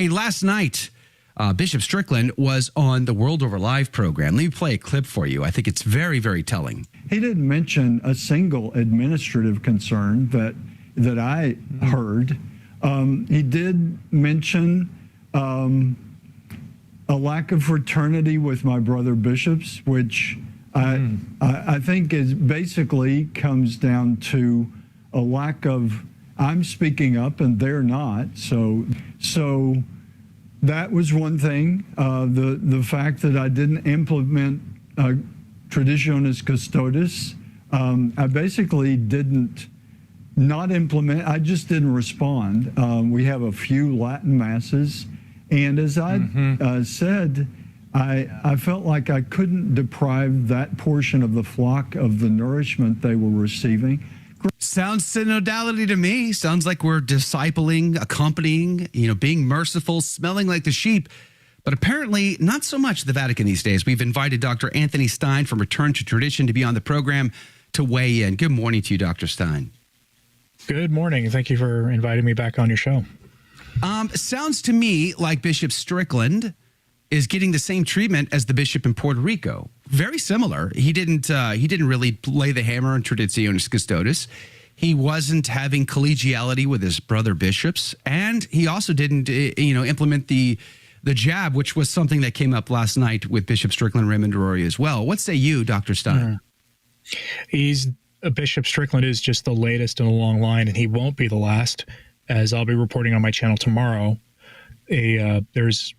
Hey, last night, Bishop Strickland was on the World Over Live program. Let me play a clip for you. I think it's very, very telling. He didn't mention a single administrative concern that I heard. He did mention a lack of fraternity with my brother bishops, which I think is basically comes down to a lack of, I'm speaking up and they're not. So that was one thing. The fact that I didn't implement Traditionis Custodes, I basically didn't not implement, I just didn't respond. We have a few Latin masses, and as I said, I felt like I couldn't deprive that portion of the flock of the nourishment they were receiving. Sounds synodality to me. Sounds like we're discipling, accompanying, being merciful, smelling like the sheep. But apparently not so much the Vatican these days. We've invited Dr. Anthony Stine from Return to Tradition to be on the program to weigh in. Good morning to you, Dr. Stine. Good morning. Thank you for inviting me back on your show. Sounds to me like Bishop Strickland is getting the same treatment as the bishop in Puerto Rico. Very similar. He didn't really lay the hammer on Traditionis Custodes. He wasn't having collegiality with his brother bishops, and he also didn't implement the jab, which was something that came up last night with Bishop Strickland, Raymond, Arroyo as well. What say you, Dr. Stine? Bishop Strickland is just the latest in a long line, and he won't be the last, as I'll be reporting on my channel tomorrow. There's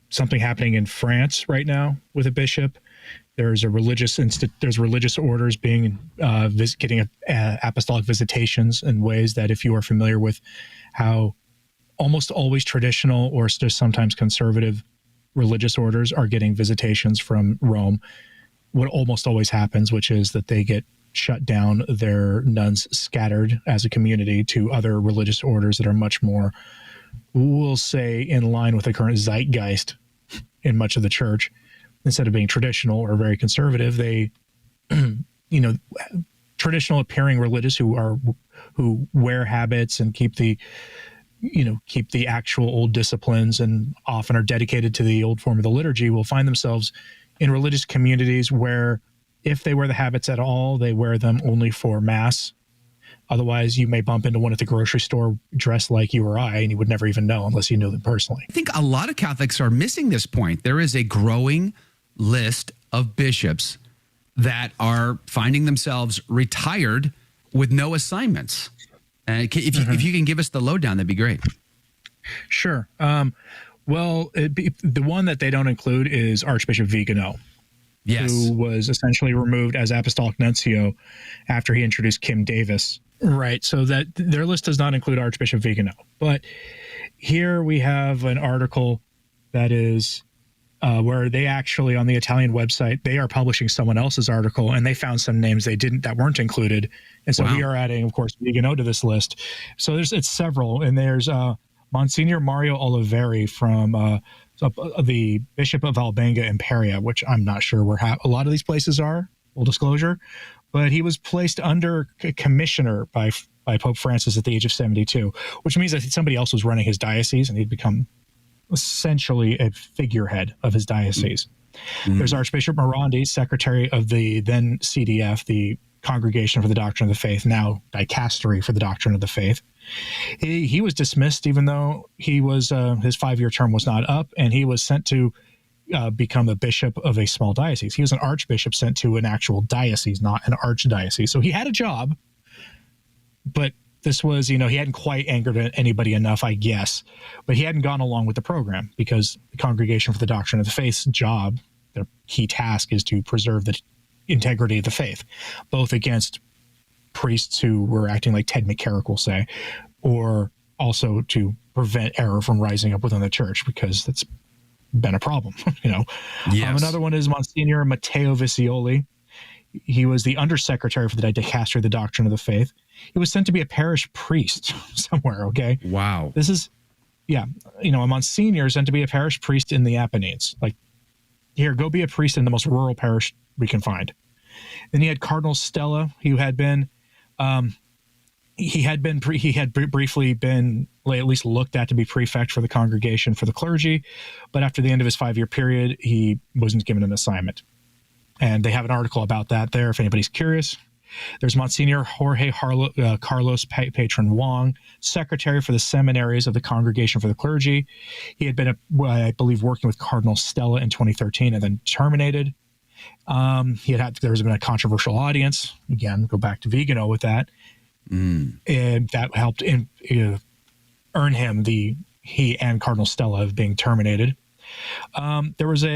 something happening in France right now with a bishop. There's religious orders being getting apostolic visitations in ways that, if you are familiar with how almost always traditional or just sometimes conservative religious orders are getting visitations from Rome, what almost always happens, which is that they get shut down, their nuns scattered as a community to other religious orders that are much more, we'll say, in line with the current zeitgeist in much of the church. Instead of being traditional or very conservative, they, traditional appearing religious who wear habits and keep the actual old disciplines and often are dedicated to the old form of the liturgy will find themselves in religious communities where, if they wear the habits at all, they wear them only for Mass. Otherwise, you may bump into one at the grocery store dressed like you or I, and you would never even know unless you knew them personally. I think a lot of Catholics are missing this point. There is a growing list of bishops that are finding themselves retired with no assignments. If you can give us the lowdown, that'd be great. Sure. The one that they don't include is Archbishop Vigano. Yes. Who was essentially removed as apostolic nuncio after he introduced Kim Davis. Right. So that their list does not include Archbishop Vigano. But here we have an article that is where they actually, on the Italian website, they are publishing someone else's article, and they found some names that weren't included. And so we are adding, of course, Vigano to this list. So it's several, and there's Monsignor Mario Oliveri from the Bishop of Albenga Imperia, which I'm not sure where a lot of these places are, full disclosure, but he was placed under commissioner by Pope Francis at the age of 72, which means that somebody else was running his diocese, and he'd become essentially a figurehead of his diocese. There's Archbishop Morandi, secretary of the then CDF, the Congregation for the Doctrine of the Faith, now Dicastery for the Doctrine of the Faith. He was dismissed, even though he was his 5-year term was not up, and he was sent to become a bishop of a small diocese. He was an archbishop sent to an actual diocese, not an archdiocese. So he had a job, but this was, he hadn't quite angered anybody enough, I guess. But he hadn't gone along with the program, because the Congregation for the Doctrine of the Faith's job, their key task, is to preserve the integrity of the faith, both against priests who were acting like Ted McCarrick will say, or also to prevent error from rising up within the church, because that's been a problem. Yes. Another one is Monsignor Matteo Visioli. He was the undersecretary for the Dicastery of the Doctrine of the Faith. He was sent to be a parish priest somewhere, okay? Wow. This is, a Monsignor sent to be a parish priest in the Apennines. Like, here, go be a priest in the most rural parish we can find. Then he had Cardinal Stella, who had been, briefly been at least looked at to be prefect for the congregation for the clergy. But after the end of his 5-year period, he wasn't given an assignment. And they have an article about that there if anybody's curious. There's Monsignor Jorge Carlos Patron Wong, secretary for the seminaries of the Congregation for the Clergy. He had been, I believe, working with Cardinal Stella in 2013 and then terminated. There's been a controversial audience. Again, go back to Vigano with that. And that helped earn him he and Cardinal Stella of being terminated. There was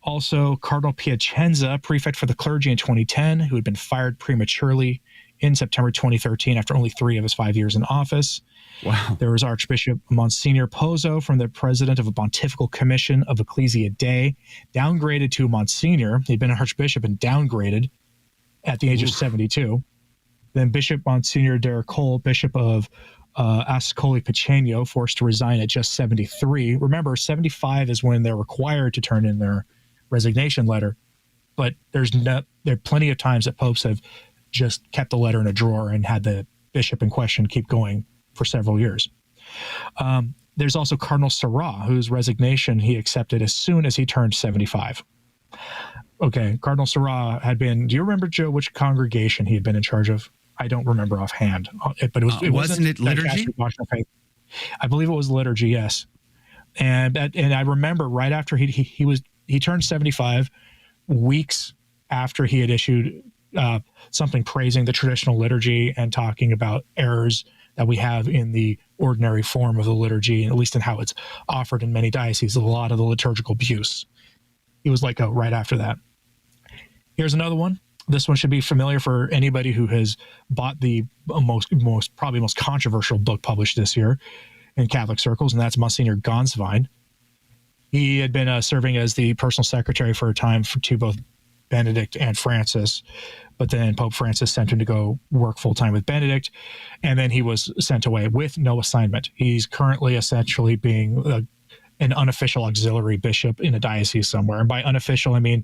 also Cardinal Piacenza, prefect for the clergy in 2010, who had been fired prematurely in September 2013 after only 3 of his 5 years in office. Wow. There was Archbishop Monsignor Pozzo from the president of a Pontifical Commission of Ecclesia Dei, downgraded to Monsignor. He'd been an archbishop and downgraded at the age of 72. Then Bishop Monsignor Derricole, Bishop of Ascoli Piceno, forced to resign at just 73. Remember, 75 is when they're required to turn in their resignation letter, but there are plenty of times that popes have just kept the letter in a drawer and had the bishop in question keep going for several years. There's also Cardinal Sarah, whose resignation he accepted as soon as he turned 75. Okay, Cardinal Sarah had been, do you remember, Joe, which congregation he had been in charge of? I don't remember offhand, but wasn't it liturgy? I believe it was liturgy, yes. And I remember right after he turned 75, weeks after he had issued something praising the traditional liturgy and talking about errors that we have in the ordinary form of the liturgy, at least in how it's offered in many dioceses, a lot of the liturgical abuse. He was let go right after that. Here's another one. This one should be familiar for anybody who has bought the probably most controversial book published this year in Catholic circles, and that's Monsignor Gonswein. He had been serving as the personal secretary for a time to both Benedict and Francis, but then Pope Francis sent him to go work full-time with Benedict, and then he was sent away with no assignment. He's currently essentially being an unofficial auxiliary bishop in a diocese somewhere. And by unofficial, I mean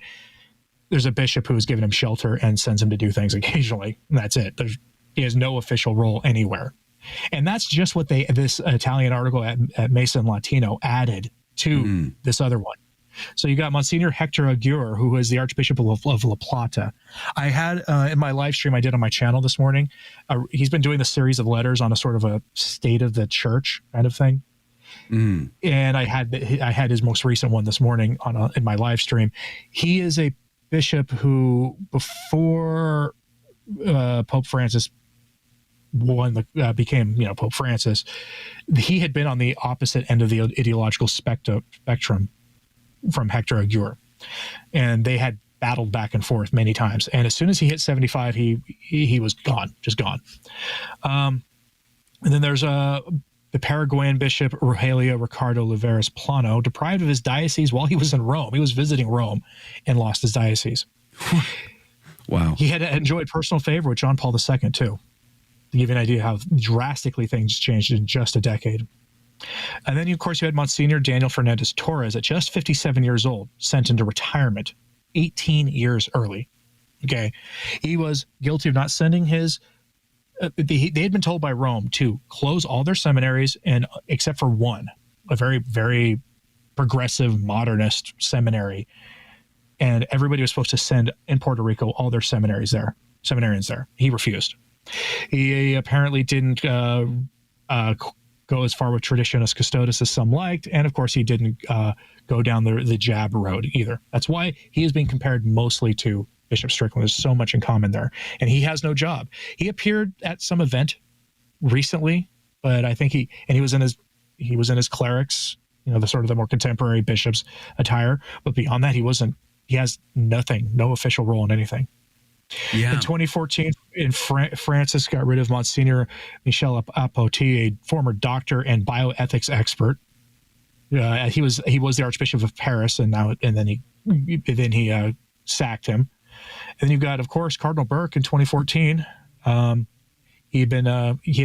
there's a bishop who has given him shelter and sends him to do things occasionally, and that's it. He has no official role anywhere. And that's just what this Italian article at Mason Latino added to this other one. So you got Monsignor Hector Aguirre, who is the Archbishop of La Plata. I had in my live stream I did on my channel this morning, he's been doing the series of letters on a sort of a state of the church kind of thing. And I had his most recent one this morning in my live stream. He is a bishop who, before Pope Francis became Pope Francis, he had been on the opposite end of the ideological spectrum from Hector Aguirre, and they had battled back and forth many times. And as soon as he hit 75, he was gone, just gone. And then there's the Paraguayan bishop Rogelio Ricardo Oliveras Plano, deprived of his diocese while he was in Rome. He was visiting Rome and lost his diocese. Wow. He had enjoyed personal favor with John Paul II, too, to give you an idea how drastically things changed in just a decade. And then, of course, you had Monsignor Daniel Fernandez Torres, at just 57 years old, sent into retirement 18 years early. Okay. He was guilty of not sending his they had been told by Rome to close all their seminaries, and except for one, a very, very progressive modernist seminary. And everybody was supposed to send in Puerto Rico all their seminarians there. He refused. He apparently didn't go as far with Traditionis Custodes as some liked. And of course, he didn't go down the jab road either. That's why he is being compared mostly to Bishop Strickland. There's so much in common there. And he has no job. He appeared at some event recently, but I think he was in his clerics, the sort of the more contemporary bishop's attire. But beyond that, he has nothing, no official role in anything. Yeah. In 2014, Francis got rid of Monsignor Michel Apoti, a former doctor and bioethics expert. He was the Archbishop of Paris, and then he sacked him. And then you've got, of course, Cardinal Burke in 2014. He had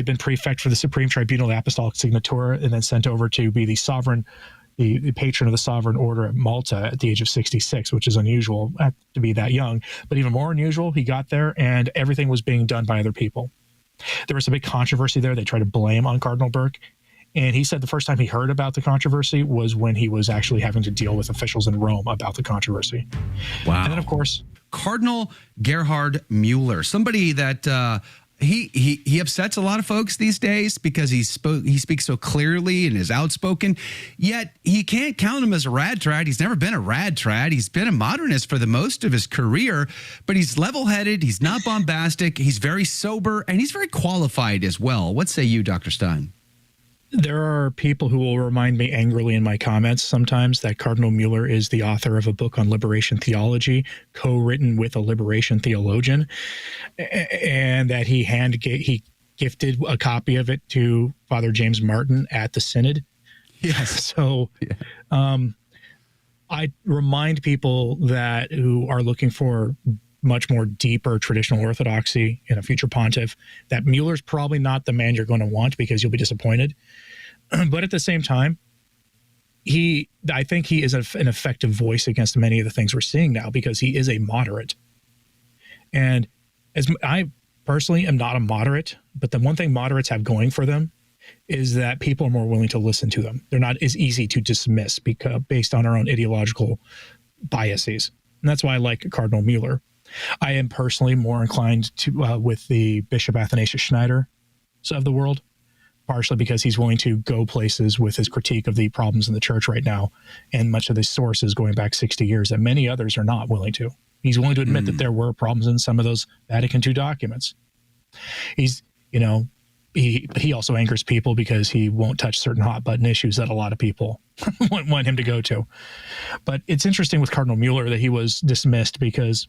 been prefect for the Supreme Tribunal of Apostolic Signatura, and then sent over to be the patron of the Sovereign Order at Malta at the age of 66, which is unusual to be that young. But even more unusual, he got there and everything was being done by other people. There was a big controversy there. They tried to blame on Cardinal Burke, And he said the first time he heard about the controversy was when he was actually having to deal with officials in Rome about the controversy. Wow. And then, of course, Cardinal Gerhard Mueller, somebody that he upsets a lot of folks these days because he speaks so clearly and is outspoken. Yet he can't count him as a rad trad. He's never been a rad trad. He's been a modernist for the most of his career, but he's level-headed. He's not bombastic. He's very sober, and he's very qualified as well. What say you, Dr. Stine? there are people who will remind me angrily in my comments sometimes that Cardinal Mueller is the author of a book on liberation theology, co-written with a liberation theologian, and that he gifted a copy of it to Father James Martin at the Synod. Yes. So I remind people that who are looking for much more deeper traditional orthodoxy in a future pontiff that Mueller's probably not the man you're going to want because you'll be disappointed. But at the same time, I think he is an effective voice against many of the things we're seeing now because he is a moderate. And as I personally am not a moderate, but the one thing moderates have going for them is that people are more willing to listen to them. They're not as easy to dismiss because based on our own ideological biases. And that's why I like Cardinal Mueller. I am personally more inclined to with the Bishop Athanasius Schneider of the world, partially because he's willing to go places with his critique of the problems in the church right now, and much of the sources going back 60 years that many others are not willing to. He's willing to admit that there were problems in some of those Vatican II documents. He's, he also angers people because he won't touch certain hot button issues that a lot of people want him to go to. But it's interesting with Cardinal Mueller that he was dismissed because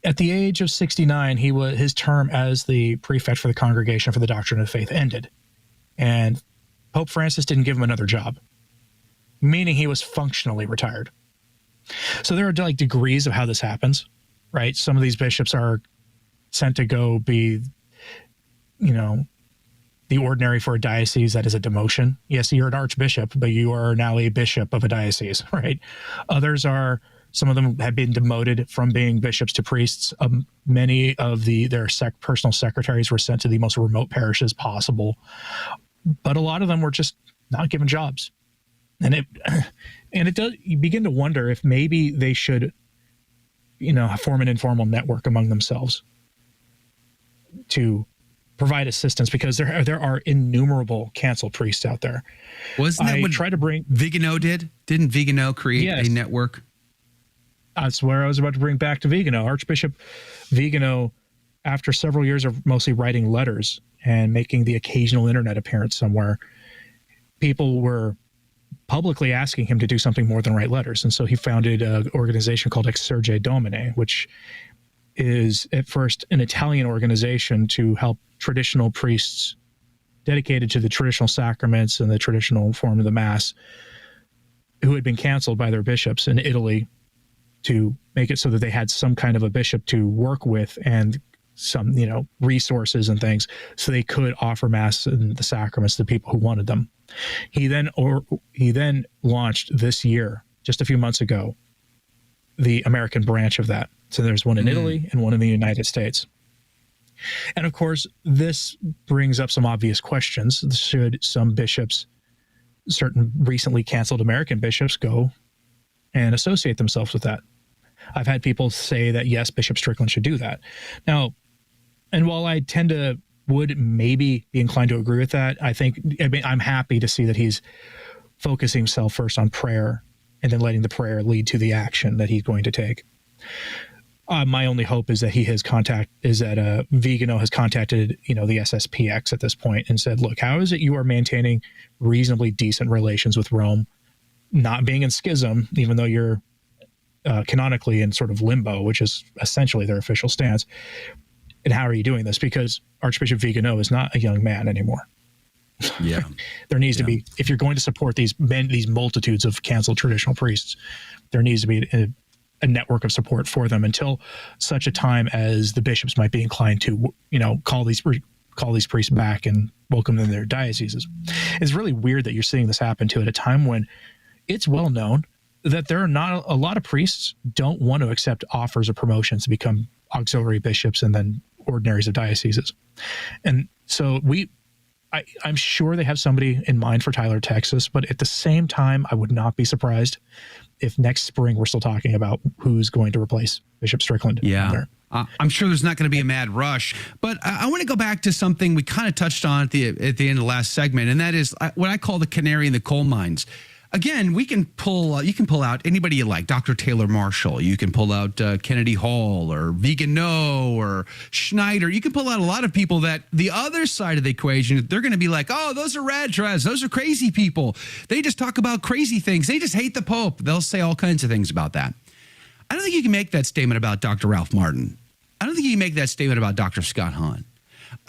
at the age of 69, his term as the prefect for the Congregation for the Doctrine of Faith ended, and Pope Francis didn't give him another job, meaning he was functionally retired. So there are like degrees of how this happens, right? Some of these bishops are sent to go be, the ordinary for a diocese. That is a demotion. Yes, you're an archbishop, but you are now a bishop of a diocese, right? Some of them have been demoted from being bishops to priests. Many of their personal secretaries were sent to the most remote parishes possible, but a lot of them were just not given jobs. And it does. You begin to wonder if maybe they should, form an informal network among themselves to provide assistance, because there are innumerable canceled priests out there. Wasn't that what Vigano did? Didn't Vigano create a network? That's where I was about to bring back to Vigano. Archbishop Vigano, after several years of mostly writing letters and making the occasional internet appearance somewhere, people were publicly asking him to do something more than write letters. And so he founded an organization called Exsurge Domine, which is at first an Italian organization to help traditional priests dedicated to the traditional sacraments and the traditional form of the Mass who had been canceled by their bishops in Italy, to make it so that they had some kind of a bishop to work with and some, resources and things so they could offer Mass and the sacraments to people who wanted them. He then launched this year, just a few months ago, the American branch of that. So there's one in Italy and one in the United States. And of course, this brings up some obvious questions. Should some bishops, certain recently canceled American bishops, go and associate themselves with that? I've had people say that, yes, Bishop Strickland should do that. Now, and while I would maybe be inclined to agree with that, I'm happy to see that he's focusing himself first on prayer and then letting the prayer lead to the action that he's going to take. My only hope is that Vigano has contacted, the SSPX at this point and said, look, how is it you are maintaining reasonably decent relations with Rome, not being in schism, even though you're canonically in sort of limbo, which is essentially their official stance? And how are you doing this? Because Archbishop Vigano is not a young man anymore. Yeah. There needs to be, if you're going to support these multitudes of canceled traditional priests, there needs to be a network of support for them until such a time as the bishops might be inclined to, call these priests back and welcome them to their dioceses. It's really weird that you're seeing this happen too at a time when it's well known that there are not a lot of priests don't want to accept offers or promotions to become auxiliary bishops and then ordinaries of dioceses. And so I'm sure they have somebody in mind for Tyler, Texas, but at the same time, I would not be surprised if next spring we're still talking about who's going to replace Bishop Strickland. Yeah. I'm sure there's not going to be a mad rush, but I want to go back to something we kind of touched on at the end of the last segment, and that is what I call the canary in the coal mines. Again, you can pull out anybody you like, Dr. Taylor Marshall. You can pull out Kennedy Hall or Vigano or Schneider. You can pull out a lot of people that the other side of the equation, they're going to be like, oh, those are radrads. Those are crazy people. They just talk about crazy things. They just hate the Pope. They'll say all kinds of things about that. I don't think you can make that statement about Dr. Ralph Martin. I don't think you can make that statement about Dr. Scott Hahn.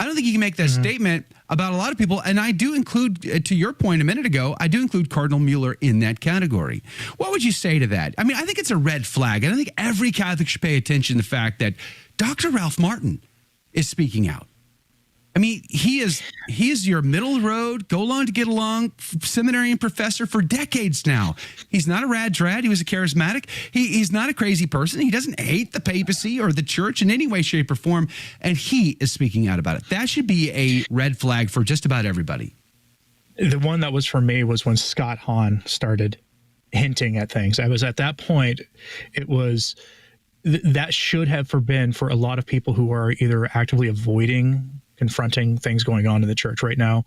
I don't think you can make that statement about a lot of people. And I do include, to your point a minute ago, I do include Cardinal Mueller in that category. What would you say to that? I mean, I think it's a red flag. I don't think every Catholic should pay attention to the fact that Dr. Ralph Martin is speaking out. I mean, he is your middle road, go along to get along seminarian professor for decades now. He's not a rad trad. He was a charismatic. He's not a crazy person. He doesn't hate the papacy or the church in any way, shape, or form. And he is speaking out about it. That should be a red flag for just about everybody. The one that was for me was when Scott Hahn started hinting at things. I was at that point, it was that should have been for a lot of people who are either actively avoiding confronting things going on in the church right now,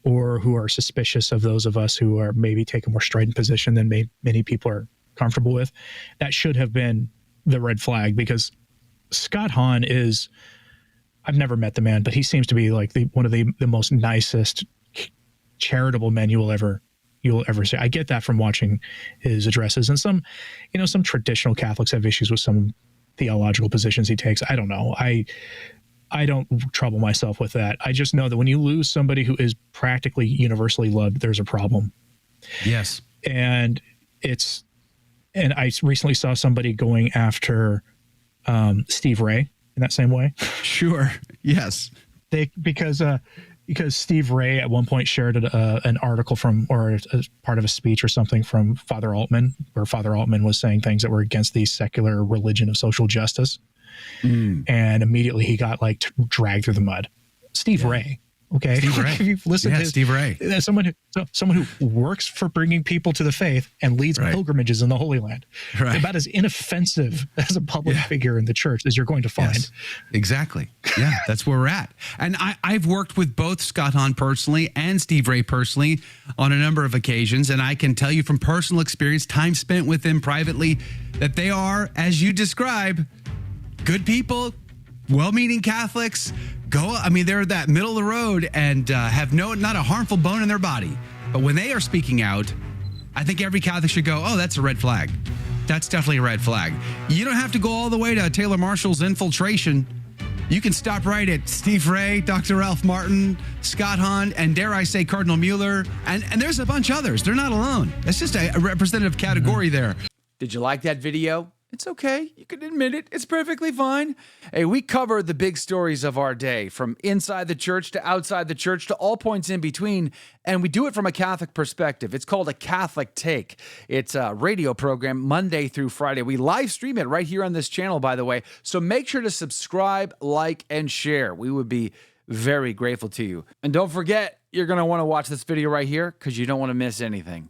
or who are suspicious of those of us who are maybe take a more strident position than many people are comfortable with. That should have been the red flag, because Scott Hahn is, I've never met the man, but he seems to be like one of the most nicest, charitable men you'll ever see. I get that from watching his addresses, and some traditional Catholics have issues with some theological positions he takes. I don't know. I don't trouble myself with that. I just know that when you lose somebody who is practically universally loved, there's a problem. Yes. And I recently saw somebody going after Steve Ray in that same way. Sure. Yes. Because Steve Ray at one point shared an article or a part of a speech or something from Father Altman, where Father Altman was saying things that were against the secular religion of social justice. And immediately he got dragged through the mud. Steve Ray. Okay. Steve Ray. If you've listened to Steve Ray. Someone who works for bringing people to the faith and leads pilgrimages in the Holy Land. Right. About as inoffensive as a public figure in the church as you're going to find. Yes, exactly. Yeah, that's where we're at. And I've worked with both Scott Hahn personally and Steve Ray personally on a number of occasions. And I can tell you from personal experience, time spent with them privately, that they are, as you describe, good people, well-meaning Catholics. They're that middle of the road and have not a harmful bone in their body. But when they are speaking out, I think every Catholic should go, oh, that's a red flag. That's definitely a red flag. You don't have to go all the way to Taylor Marshall's infiltration. You can stop right at Steve Ray, Dr. Ralph Martin, Scott Hahn, and dare I say Cardinal Mueller. And there's a bunch of others. They're not alone. That's just a representative category there. Did you like that video? It's okay. You can admit it. It's perfectly fine. Hey, we cover the big stories of our day, from inside the church to outside the church to all points in between, and we do it from a Catholic perspective. It's called A Catholic Take. It's a radio program Monday through Friday. We live stream it right here on this channel, by the way, so make sure to subscribe, like, and share. We would be very grateful to you. And don't forget, you're going to want to watch this video right here because you don't want to miss anything.